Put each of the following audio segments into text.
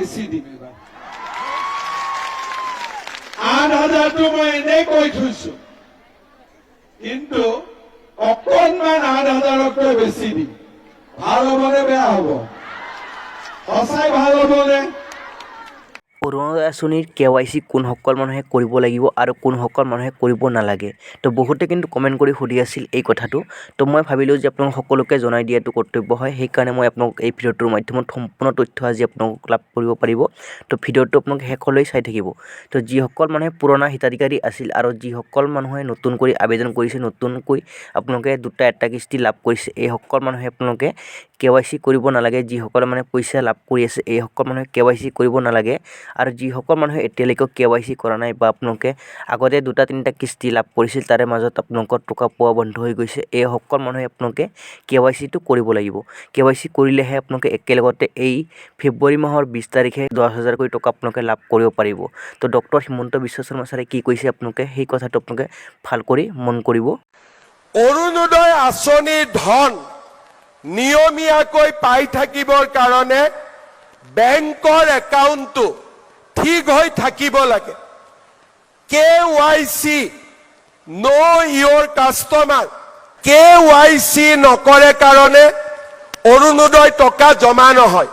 বেছি দিম এবাৰ 8,000টো মই এনেই কৈ থৈছো কিন্তু অকণমান 8,000তকৈ বেছি দিম ভাল হ'বনে বেয়া হ'ব সঁচাই ভাল হ'বনে অৰুণোদয় আঁচনিৰ KYC কোনসকল মানুহে কৰিব লাগিব আৰু কোনসকল মানুহে কৰিব নালাগে তো বহুতে কিন্তু কমেণ্ট কৰি সুধি আছিল এই কথাটো তো মই ভাবিলোঁ যে আপোনালোক সকলোকে জনাই দিয়াটো কৰ্তব্য হয় সেইকাৰণে মই আপোনালোক এই ভিডিঅ'টোৰ মাধ্যমত সম্পূৰ্ণ তথ্য আজি আপোনালোক লাভ কৰিব পাৰিব তো ভিডিঅ'টো আপোনালোকে শেষলৈ চাই থাকিব তো যিসকল মানুহে পুৰণা হিতাধিকাৰী আছিল আৰু যিসকল মানুহে নতুনকৈ আবেদন কৰিছে নতুনকৈ আপোনালোকে এটা কিস্তি লাভ কৰিছে এইসকল মানুহে আপোনালোকে KYC কৰিব নালাগে যিসকলে মানে পইচা লাভ কৰি আছে এইসকল মানুহে KYC কৰিব নালাগে আৰু যিসকল মানুহে এতিয়ালৈকে KYC কৰা নাই বা আপোনালোকে আগতে 2-3টা কিস্তি লাভ কৰিছিল তাৰে মাজত আপোনালোকৰ টকা পোৱা বন্ধ হৈ গৈছে এইসকল মানুহে আপোনালোকে KYCটো কৰিব লাগিব KYC কৰিলেহে আপোনালোকে একেলগতে এই ফেব্ৰুৱাৰী মাহৰ 20 তাৰিখে 10,000কৈ টকা আপোনালোকে লাভ কৰিব পাৰিব তো ডক্টৰ হিমন্ত বিশ্ব শৰ্মা ছাৰে কি কৈছে আপোনালোকে সেই কথাটো আপোনালোকে ভাল কৰি মন কৰিব অৰুণোদয় আঁচনিৰ ধন নিয়মীয়াকৈ পাই থাকিবৰ কাৰণে বেংকৰ একাউণ্টটো ঠিক হৈ থাকিব লাগে KYC know your customer KYC নকৰে কাৰণে অৰুণোদয় টকা জমা নহয়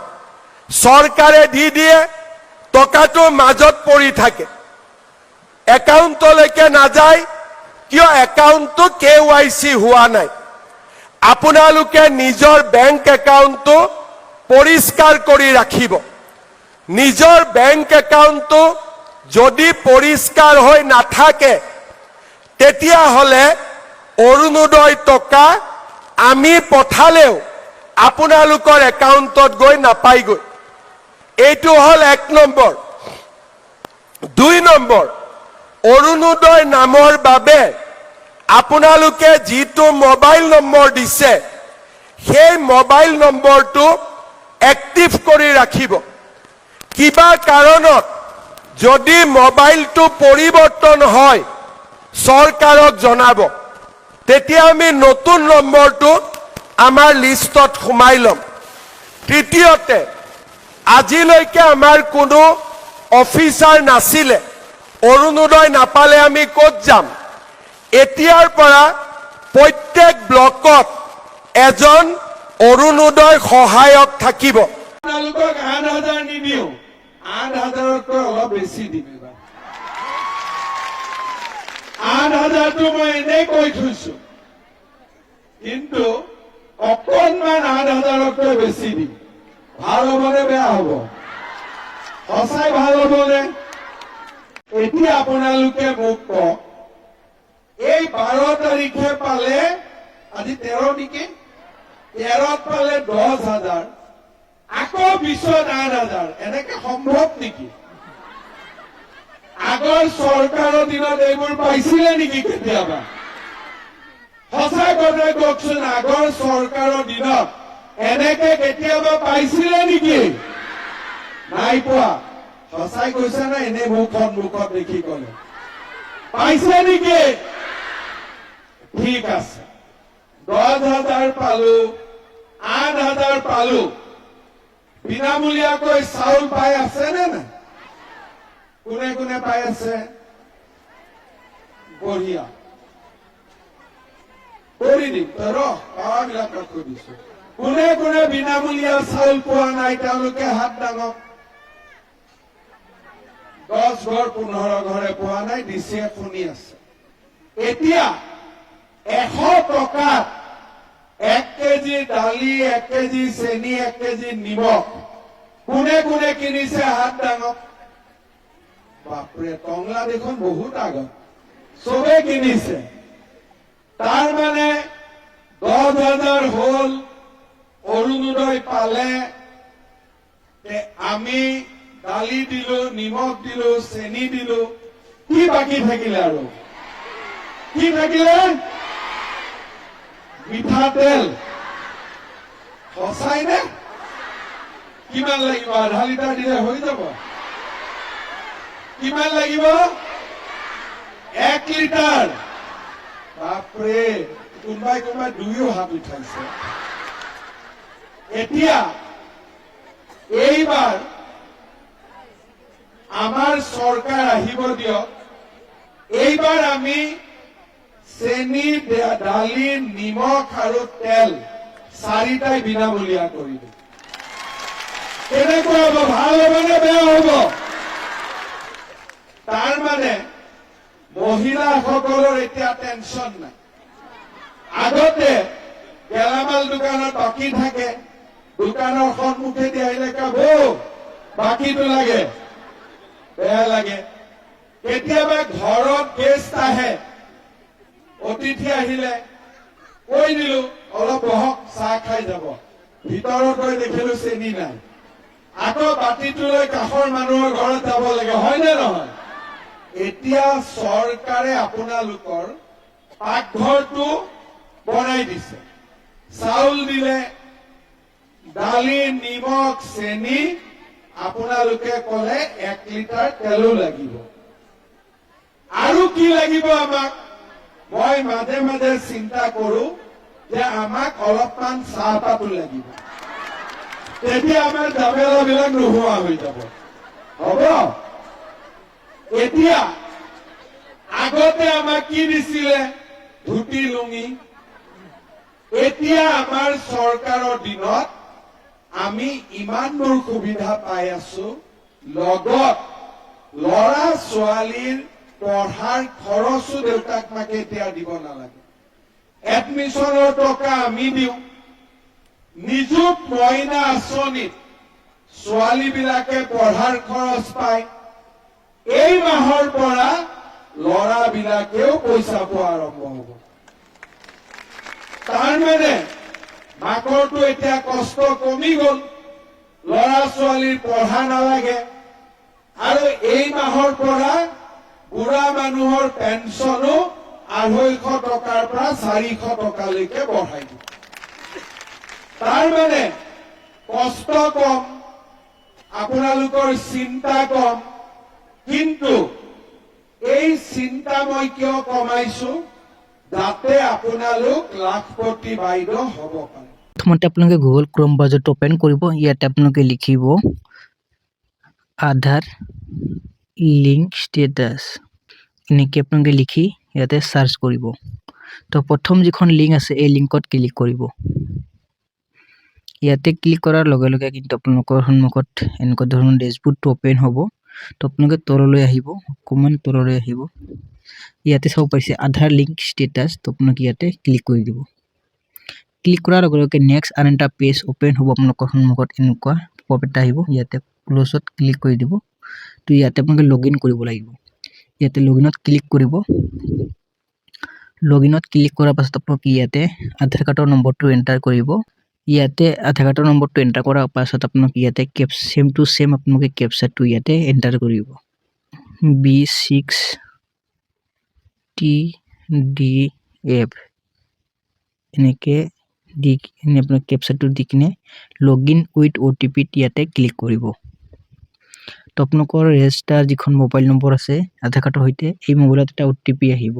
চৰকাৰে দি দিয়ে টকাটো মাজত পৰি থাকে একাউণ্টলৈকে নাযায় কিয় একাউণ্টটো KYC হোৱা নাই আপোনালোকে নিজৰ বেংক একাউণ্টটো পৰিষ্কাৰ কৰি ৰাখিব নিজৰ বেংক একাউণ্টটো যদি পৰিষ্কাৰ হৈ নাথাকে তেতিয়া হলে অৰুণোদয় টকা আমি পঠালেও আপোনালোকৰ একাউণ্টত গৈ নাপাইগৈ এইটো হল 1 নম্বৰ 2 নম্বৰ অৰুণোদয় নামৰ বাবে আপোনালোকে যিটো মোবাইল নম্বৰ দিছে সেই মোবাইল নম্বৰটো এক্টিভ কৰি ৰাখিব কিবা কাৰণত যদি মোবাইলটো পৰিৱৰ্তন হয় চৰকাৰক জনাব তেতিয়া আমি নতুন নম্বৰটো আমাৰ লিষ্টত সোমাই লম তৃতীয়তে আজিলৈকে আমাৰ কোনো অফিচাৰ নাছিলে অৰুণোদয় নাপালে আমি ক'ত যাম এতিয়াৰ পৰা প্ৰত্যেক ব্লকত এজন অৰুণোদয় সহায়ক থাকিব আপোনালোকক 8,000 নিদিও 8,000তকৈ অলপ বেছি দিম এবাৰ 8,000টো মই এনেই কৈ থৈছো কিন্তু অকণমান 8,000তকৈ বেছি দিম ভাল হ'বনে বেয়া হ'ব সঁচাই ভাল হ'বনে এতিয়া আপোনালোকে মোক কওক এই 12 তাৰিখে পালে আজি 13 নেকি 13ত পালে 10,000 আকৌ 20ত 8,000 এনেকে সম্ভৱ নেকি আগৰ চৰকাৰৰ দিনত এইবোৰ পাইছিলে নেকি কেতিয়াবা সঁচা কথা কওকচোন আগৰ চৰকাৰৰ দিনত এনেকে কেতিয়াবা পাইছিলে নেকি নাই পোৱা সঁচাই কৈছে না এনে মুখত দেখি কলে পাইছে নেকি ঠিক আছে 10,000 পালো 8,000 পালো বিনামূলীয়াকৈ চাউল পাই আছে নে না কোনে কোনে পাই আছে বঢ়িয়া কৰি দিম তই পাৱাবিলাকক কৈ দিছো কোনে কোনে বিনামূলীয়া চাউল পোৱা নাই তেওঁলোকে হাত দাঙক 10 ঘৰ 15 ঘৰে পোৱা নাই ডিচিয়ে শুনি আছে এতিয়া 100 টকাত 1 কেজি দালি 1 কেজি চেনি 1 কেজি নিমখ কোনে কোনে কিনিছে হাত দাঙক বাপৰে টংলা দেখোন বহুত আগত চবে কিনিছে তাৰ মানে 10,000 হল অৰুণোদয় পালে আমি দালি দিলো নিমখ দিলো চেনি দিলো কি বাকি থাকিলে আৰু কি থাকিলে মিঠাতেল সঁচাই নে কিমান লাগিব আধা লিটাৰ দিলে হৈ যাব কিমান লাগিব 1 লিটাৰ বাপৰে কোনোবাই কোনোবাই দুয়ো হাত উঠাইছে এতিয়া এইবাৰ আমাৰ চৰকাৰ আহিব দিয়ক। এইবাৰ আমি চেনি, দালি, নিমখ আৰু তেল চাৰিটাই বিনামূলীয়া কৰি দিম। কেনেকুৱা হ'ব? ভাল হ'ব নে বেয়া হ'ব? তাৰ মানে মহিলাসকলৰ এতিয়া টেনচন নাই। আগতে গেলামাল দোকানত বাকী থাকে, দোকানৰ সন্মুখেদি আহিলে বৌ বাকীটো লাগে, বেয়া লাগে। কেতিয়াবা ঘৰত গেষ্ট আহে, অতিথি আহিলে কৈ দিলো অলপ বহক, চাহ খাই যাব। ভিতৰত গৈ দেখিলো চেনি নাই, আকৌ বাতিটো লৈ কাষৰ মানুহৰ ঘৰত যাব লাগে, হয় নে নহয়? এতিয়া চৰকাৰে আপোনালোকৰ পাকঘৰটো বনাই দিছে। চাউল দিলে, দালি, নিমখ, চেনি, আপোনালোকে ক'লে 1 লিটাৰ তেলো লাগিব। আৰু কি লাগিব আমাক? মই মাজে মাজে চিন্তা কৰো যে আমাক অলপমান চাহপাতো লাগিব। তেতিয়া আমাৰ ঝামেলাবিলাক নোহোৱা হৈ যাব। হ'ব? এতিয়া আগতে আমাক কি দিছিলে? ধুতি, লুঙি। এতিয়া আমাৰ চৰকাৰৰ দিনত আমি ইমানবোৰ সুবিধা পাই আছো, লগত ল'ৰা ছোৱালীৰ পঢ়াৰ খৰচো দেউতাক মাকে এতিয়া দিব নালাগে। এডমিশ্যনৰ টকা আমি দিওঁ। নিযুত মইনা আঁচনিত ছোৱালীবিলাকে পঢ়াৰ খৰচ পায়। এই মাহৰ পৰা ল'ৰাবিলাকেও পইচা পোৱা আৰম্ভ হ'ব। তাৰমানে মাকৰটো এতিয়া কষ্ট কমি গ'ল, ল'ৰা ছোৱালীৰ পঢ়া নালাগে। আৰু এই মাহৰ পৰা বুঢ়া মানুহৰ পেঞ্চনো 250 টকাৰ পৰা 400 টকালৈকে বঢ়াই দিব। তাৰমানে কষ্ট কম, আপোনালোকৰ চিন্তা কম। কিন্তু এই চিন্তা মই কিয় কমাইছো? যাতে আপোনালোক লাখপতি বাইদেউ হ'ব পাৰে। প্ৰথমতে আপোনালোকে গুগল ক্ৰম ব্ৰাউজাৰটো অপেন কৰিব। ইয়াতে আপোনালোকে লিখিব আধাৰ লিংক ষ্টেটাছ। এনেকৈ আপোনালোকে লিখি ইয়াতে চাৰ্চ কৰিব। তো প্ৰথম যিখন লিংক আছে এই লিংকত ক্লিক কৰিব। ইয়াতে ক্লিক কৰাৰ লগে লগে কিন্তু আপোনালোকৰ সন্মুখত এনেকুৱা ধৰণৰ ডেশবোৰ্ডটো অপেন হ'ব। তো আপোনালোকে তললৈ আহিব, অকণমান তললৈ আহিব। ইয়াতে চাব পাৰিছে আধাৰ লিংক ষ্টেটাছ। তো আপোনালোকে ইয়াতে ক্লিক কৰি দিব। ক্লিক কৰাৰ লগে লগে নেক্সট আন এটা পেজ অপেন হ'ব। আপোনালোকৰ সন্মুখত এনেকুৱা পপ এটা আহিব। ইয়াতে ক্লজত ক্লিক কৰি দিব। তো ইয়াতে আপোনালোকে লগ ইন কৰিব লাগিব। ইয়াতে লগ ইনত ক্লিক কৰিব। লগ ইনত ক্লিক কৰাৰ পাছত আপোনালোকে ইয়াতে আধাৰ কাৰ্ডৰ নম্বৰটো এণ্টাৰ কৰিব। ইয়াতে আধাৰ কাৰ্ডৰ নম্বৰটো এণ্টাৰ কৰাৰ পাছত আপোনালোকে ইয়াতে সেম টু সেম আপোনালোকে কেপচাটো ইয়াতে এণ্টাৰ কৰিব। B6TDF এনেকৈ দি কিনে আপোনাৰ কেপচাটো দি কিনে লগ ইন উইথ OTP ইয়াতে ক্লিক কৰিব। তো আপোনালোকৰ ৰেজিষ্টাৰ যিখন মোবাইল নম্বৰ আছে আধাৰ কাৰ্ডৰ সৈতে, এই মোবাইলত এটা OTP আহিব।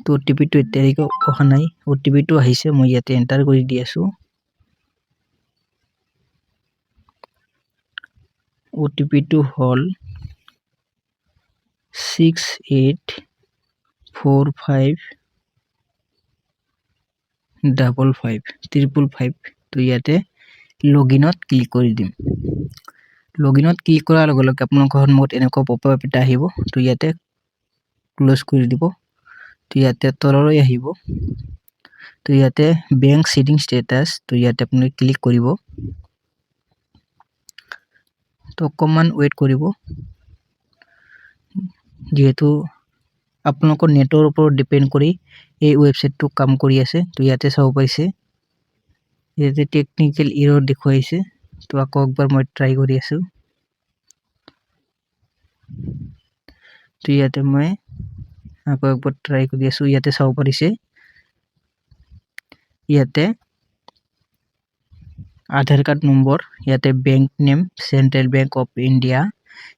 তো OTPটো এতিয়ালৈকে অহা নাই। OTPটো আহিছে, মই ইয়াতে এণ্টাৰ কৰি দি আছোঁ। OTPটো হ'ল 684555 তো ইয়াতে লগ ইনত ক্লিক কৰি দিম। লগ ইনত ক্লিক কৰাৰ লগে লগে আপোনালোকৰ সন্মুখত এনেকুৱা পপ আপ এটা আহিব। তো ইয়াতে ক্লোজ কৰি দিব। তো ইয়াতে তললৈ আহিব। তো ইয়াতে বেংক ছেভিং ষ্টেটাছ, তো ইয়াতে আপুনি ক্লিক কৰিব। তো অকণমান ৱেইট কৰিব, যিহেতু আপোনালোকৰ নেটৰ ওপৰত ডিপেণ্ড কৰি এই ৱেবছাইটটো কাম কৰি আছে। তো ইয়াতে চাব পাৰিছে ইয়াতে টেকনিকেল ইৰ'ৰ দেখুৱাইছে। তো আকৌ একবাৰ মই ট্ৰাই কৰি আছোঁ। তো ইয়াতে মই আকৌ একবাৰ ট্ৰাই কৰি আছোঁ। ইয়াতে চাব পাৰিছে ইয়াতে আধাৰ কাৰ্ড নম্বৰ, ইয়াতে bank name central bank of India,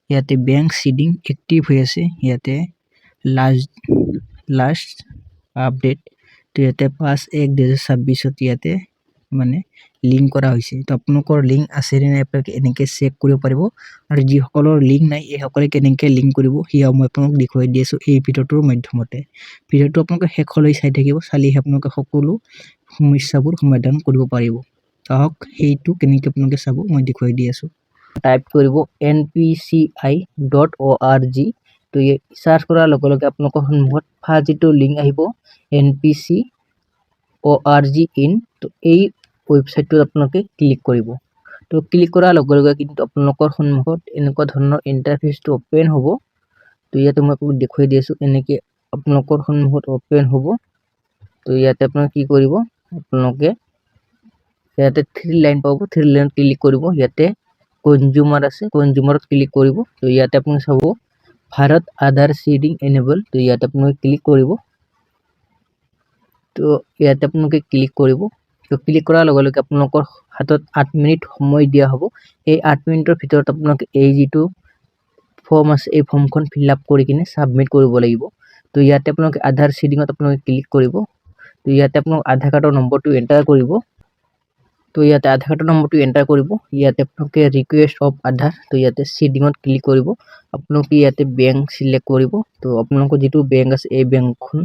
ইয়াতে বেংক সিডিং এক্টিভ হৈ আছে। ইয়াতে লাষ্ট আপডেট, তো ইয়াতে 5/1/2026 ইয়াতে মানে লিংক কৰা হৈছে। তো আপোনালোকৰ লিংক আছে নে নাই আপোনালোকে এনেকৈ চেক কৰিব পাৰিব, আৰু যিসকলৰ লিংক নাই এইসকলে কেনেকৈ লিংক কৰিব সেয়াও মই আপোনালোকক দেখুৱাই দি আছোঁ এই ভিডিঅ'টোৰ মাধ্যমতে। ভিডিঅ'টো আপোনালোকে শেষলৈ চাই থাকিব, চালেহে আপোনালোকে সকলো সমস্যাবোৰ সমাধান কৰিব পাৰিব। আহক সেইটো কেনেকৈ আপোনালোকে চাব মই দেখুৱাই দি আছোঁ। টাইপ কৰিব npci.org। তো চাৰ্চ কৰাৰ লগে লগে আপোনালোকৰ সন্মুখত ফাৰ্ষ্ট যিটো লিংক আহিব npci.org ইন, তো এই ৱেবছাইটটোত আপোনালোকে ক্লিক কৰিব। তো ক্লিক কৰাৰ লগে লগে কিন্তু আপোনালোকৰ সন্মুখত এনেকুৱা ধৰণৰ ইণ্টাৰফেচটো অপেন হ'ব। তো ইয়াতে মই আপোনাক দেখুৱাই দি আছোঁ, এনেকৈ আপোনালোকৰ সন্মুখত অপেন হ'ব। তো ইয়াতে আপোনালোকে কি কৰিব, আপোনালোকে ইয়াতে 3 লাইন পাব, 3 লাইনত ক্লিক কৰিব। ইয়াতে কনজিউমাৰ আছে, কনজিউমাৰত ক্লিক কৰিব। তো ইয়াতে আপুনি চাব ভাৰত আধাৰ সিডিং এনেবল, তো ইয়াতে আপোনালোকে ক্লিক কৰিব। তো ইয়াতে আপোনালোকে ক্লিক কৰিব। তো ক্লিক কৰাৰ লগে লগে আপোনালোকৰ হাতত 8 মিনিট সময় দিয়া হ'ব। এই 8 মিনিটৰ ভিতৰত আপোনালোকে এই যিটো ফৰ্ম আছে এই ফৰ্মখন ফিল আপ কৰি কিনে ছাবমিট কৰিব লাগিব। তো ইয়াতে আপোনালোকে আধাৰ সিডিঙত আপোনালোকে ক্লিক কৰিব। তো ইয়াতে আপোনালোক আধাৰ কাৰ্ডৰ নম্বৰটো এণ্টাৰ কৰিব। তো ইয়াতে আধাৰ কাৰ্ডৰ নম্বৰটো এণ্টাৰ কৰিব। ইয়াতে আপোনালোকে ৰিকুৱেষ্ট অফ আধাৰ, তো ইয়াতে সিডিঙত ক্লিক কৰিব। আপোনালোকে ইয়াতে বেংক সিলেক্ট কৰিব। তো আপোনালোকৰ যিটো বেংক আছে এই বেংকখন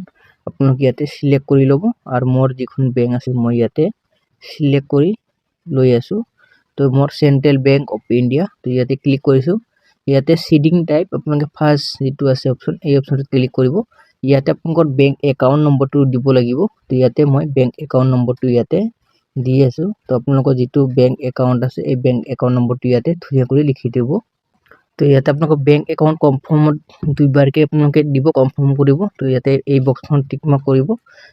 আপোনালোকে ইয়াতে সিলেক্ট কৰি ল'ব, আৰু মোৰ যিখন বেংক আছে মই ইয়াতে সিলেক্ট কৰি লৈ আছোঁ। তো মোৰ চেণ্ট্ৰেল বেংক অফ ইণ্ডিয়া, তো ইয়াতে ক্লিক কৰিছোঁ। ইয়াতে সিডিং টাইপ আপোনালোকে ফাৰ্ষ্ট যিটো আছে অপশ্যন এই অপশ্যনটোত ক্লিক কৰিব। ইয়াতে আপোনালোকৰ বেংক একাউণ্ট নম্বৰটো দিব লাগিব। তো ইয়াতে মই বেংক একাউণ্ট নম্বৰটো ইয়াতে দি আছোঁ। তো আপোনালোকৰ যিটো বেংক একাউণ্ট আছে এই বেংক একাউণ্ট নম্বৰটো ইয়াতে ধুনীয়াকৈ লিখি দিব। তো ইয়াতে আপোনালোকৰ বেংক একাউণ্ট কনফাৰ্মত 2বাৰকৈ আপোনালোকে দিব, কনফাৰ্ম কৰিব। তো ইয়াতে এই বক্সখন টিক মাৰ্ক কৰিব।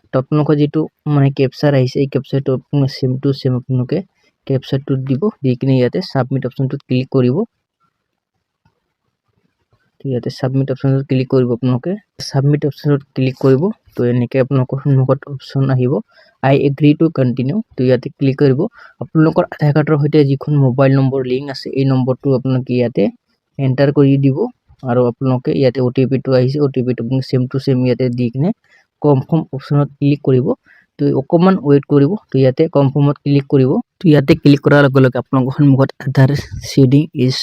তো আপোনালোকৰ যিটো মানে কেপচাৰ আহিছে এই কেপচাৰটো আপোনালোকে চেম টু চেম আপোনালোকে কেপচাৰটোত দিব, দি কিনে ইয়াতে ছাবমিট অপশ্যনটোত ক্লিক কৰিব। তো ইয়াতে ছাবমিট অপশ্যনটোত ক্লিক কৰিব আপোনালোকে, ছাবমিট অপশ্যনটোত ক্লিক কৰিব। তো এনেকৈ আপোনালোকৰ সন্মুখত অপশ্যন আহিব আই এগ্ৰি টু কণ্টিনিউ। তো ইয়াতে ক্লিক কৰিব। আপোনালোকৰ আধাৰ কাৰ্ডৰ সৈতে যিখন মোবাইল নম্বৰ লিংক আছে এই নম্বৰটো আপোনালোকে ইয়াতে এণ্টাৰ কৰি দিব, আৰু আপোনালোকে ইয়াতে OTPটো আহিছে, OTPটো আপোনালোকে চেম টু চেম ইয়াতে দি কিনে কনফাৰ্ম অপশ্যনত ক্লিক কৰিব। তো অকণমান ৱেইট কৰিব। তো ইয়াতে কনফাৰ্মত ক্লিক কৰিব। তো ইয়াতে ক্লিক কৰাৰ লগে লগে আপোনালোকৰ সন্মুখত Aadhaar seeding is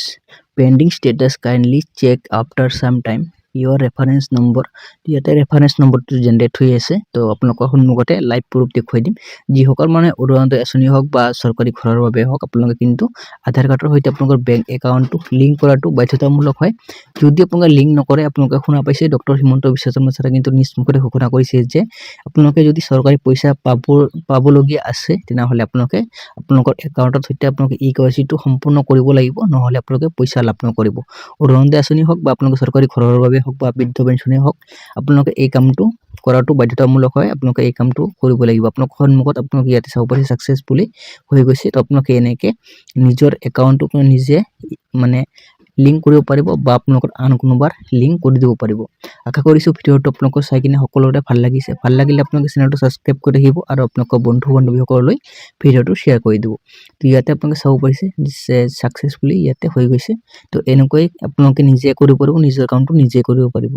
pending status, kindly check after some time your reference number. ইয়াতে ৰেফাৰেঞ্চ নম্বৰটো জেনেৰেট হৈ আছে। তো আপোনালোকৰ সন্মুখতে লাইভ প্ৰুফ দেখুৱাই দিম। যিসকল মানে অৰুণোদয় আঁচনি হওক বা চৰকাৰী ঘৰৰ বাবে হওক, আপোনালোকে কিন্তু আধাৰ কাৰ্ডৰ সৈতে আপোনালোকৰ বেংক একাউণ্টটো লিংক কৰাটো বাধ্যতামূলক হয়। যদি আপোনালোকে লিংক নকৰে, আপোনালোকে শুনা পাইছে ডক্টৰ হিমন্ত বিশ্ব শৰ্মা ছাৰে কিন্তু নিজ মুখতে ঘোষণা কৰিছে যে আপোনালোকে যদি চৰকাৰী পইচা পাবলগীয়া আছে তেনেহ'লে আপোনালোকে আপোনালোকৰ একাউণ্টৰ সৈতে আপোনালোকে KYCটো সম্পূৰ্ণ কৰিব লাগিব, নহ'লে আপোনালোকে পইচা লাভ নকৰিব। অৰুণোদয় আঁচনি হওক বা আপোনালোকে চৰকাৰী ঘৰৰ বাবে হওক বা বৃদ্ধ পেঞ্চনেই হওক, আপোনালোকে এই কামটো কৰাটো বাধ্যতামূলক হয়। আপোনালোকে এই কামটো কৰিব লাগিব। আপোনালোকৰ সন্মুখত আপোনালোকে ইয়াতে চাব পাৰিছে ছাকচেছফুলি হৈ গৈছে। তো আপোনালোকে এনেকৈ নিজৰ একাউণ্টটো নিজে মানে লিংক কৰিব পাৰিব, বা আপোনালোকৰ আন কোনোবাৰ লিংক কৰি দিব পাৰিব। আশা কৰিছোঁ ভিডিঅ'টো আপোনালোকৰ চাই কিনে সকলোৰে ভাল লাগিছে। ভাল লাগিলে আপোনালোকে চেনেলটো ছাবস্ক্ৰাইব কৰি ৰাখিব, আৰু আপোনালোকৰ বন্ধু বান্ধৱীসকললৈ ভিডিঅ'টো শ্বেয়াৰ কৰি দিব। তো ইয়াতে আপোনালোকে চাব পাৰিছে ছাকচেছফুলি ইয়াতে হৈ গৈছে। তো এনেকৈ আপোনালোকে নিজে কৰিব পাৰিব, নিজৰ কামটো নিজে কৰিব পাৰিব।